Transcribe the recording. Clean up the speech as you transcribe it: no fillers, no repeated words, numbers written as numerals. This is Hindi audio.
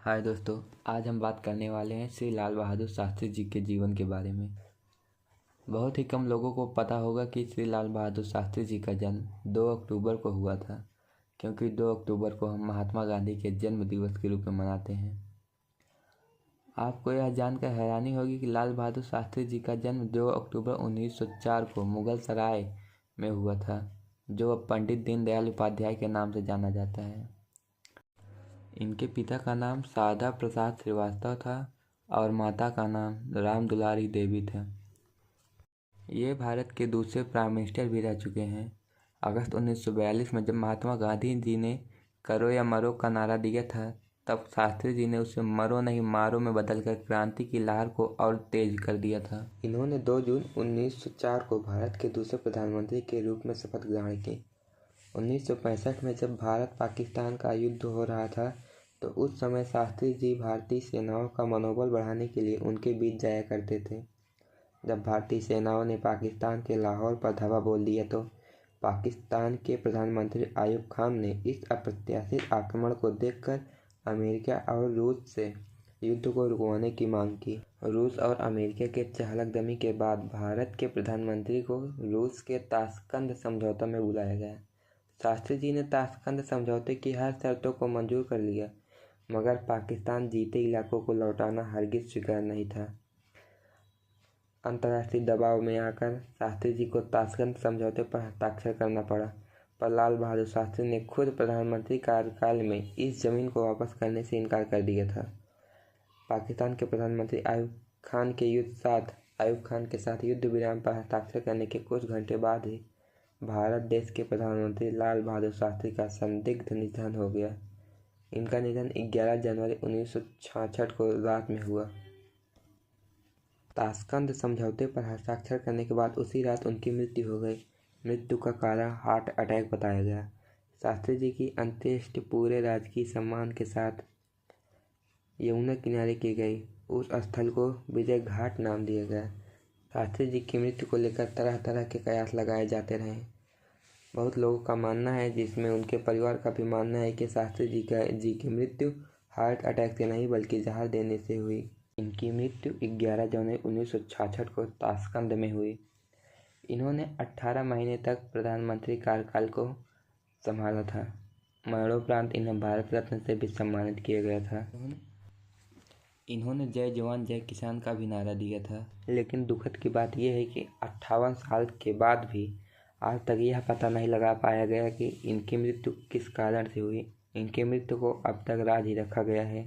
हाय दोस्तों, आज हम बात करने वाले हैं श्री लाल बहादुर शास्त्री जी के जीवन के बारे में। बहुत ही कम लोगों को पता होगा कि श्री लाल बहादुर शास्त्री जी का जन्म 2 अक्टूबर को हुआ था, क्योंकि 2 अक्टूबर को हम महात्मा गांधी के जन्म दिवस के रूप में मनाते हैं। आपको यह जानकर हैरानी होगी कि लाल बहादुर शास्त्री जी का जन्म 2 अक्टूबर 1904 को मुगल सराय में हुआ था, जो अब पंडित दीनदयाल उपाध्याय के नाम से जाना जाता है। इनके पिता का नाम शारदा प्रसाद श्रीवास्तव था और माता का नाम राम दुलारी देवी था। ये भारत के दूसरे प्राइम मिनिस्टर भी रह चुके हैं। अगस्त 1942 में जब महात्मा गांधी जी ने करो या मरो का नारा दिया था, तब शास्त्री जी ने उसे मरो नहीं मारो में बदलकर क्रांति की लहर को और तेज कर दिया था। इन्होंने 2 जून 1904 को भारत के दूसरे प्रधानमंत्री के रूप में शपथ ग्रहण की। 1965 में जब भारत पाकिस्तान का युद्ध हो रहा था, तो उस समय शास्त्री जी भारतीय सेनाओं का मनोबल बढ़ाने के लिए उनके बीच जाया करते थे। जब भारतीय सेनाओं ने पाकिस्तान के लाहौर पर धावा बोल दिया, तो पाकिस्तान के प्रधानमंत्री आयूब खान ने इस अप्रत्याशित आक्रमण को देखकर अमेरिका और रूस से युद्ध को रुकवाने की मांग की। रूस और अमेरिका के चहलकदमी के बाद भारत के प्रधानमंत्री को रूस के ताशकंद समझौता में बुलाया गया। शास्त्री जी ने ताशकंद समझौते की हर शर्तों को मंजूर कर लिया, मगर पाकिस्तान जीते इलाकों को लौटाना हरगिज स्वीकार नहीं था। अंतर्राष्ट्रीय दबाव में आकर शास्त्री जी को ताशकंद समझौते पर हस्ताक्षर करना पड़ा, पर लाल बहादुर शास्त्री ने खुद प्रधानमंत्री कार्यकाल में इस जमीन को वापस करने से इनकार कर दिया था। पाकिस्तान के प्रधानमंत्री आयूब खान के साथ युद्ध विराम पर हस्ताक्षर करने के कुछ घंटे बाद ही भारत देश के प्रधानमंत्री लाल बहादुर शास्त्री का संदिग्ध निधन हो गया। इनका निधन 11 जनवरी 1966 को रात में हुआ। ताशकंद समझौते पर हस्ताक्षर करने के बाद उसी रात उनकी मृत्यु हो गई। मृत्यु का कारण हार्ट अटैक बताया गया। शास्त्री जी की अंत्येष्टि पूरे राजकीय सम्मान के साथ यमुना किनारे की गई। उस स्थल को विजय घाट नाम दिया गया। शास्त्री जी की मृत्यु को लेकर तरह तरह के कयास लगाए जाते रहे। बहुत लोगों का मानना है, जिसमें उनके परिवार का भी मानना है, कि शास्त्री जी की मृत्यु हार्ट अटैक से नहीं बल्कि जहर देने से हुई। इनकी मृत्यु 11 जनवरी 1966 को ताशकंद में हुई। इन्होंने 18 महीने तक प्रधानमंत्री कार्यकाल को संभाला था। मरणोपरांत इन्हें भारत रत्न से भी सम्मानित किया गया था। इन्होंने जय जवान जय किसान का भी नारा दिया था। लेकिन दुखद की बात यह है कि 58 साल के बाद भी आज तक यह पता नहीं लगा पाया गया कि इनकी मृत्यु किस कारण से हुई। इनकी मृत्यु को अब तक राज ही रखा गया है।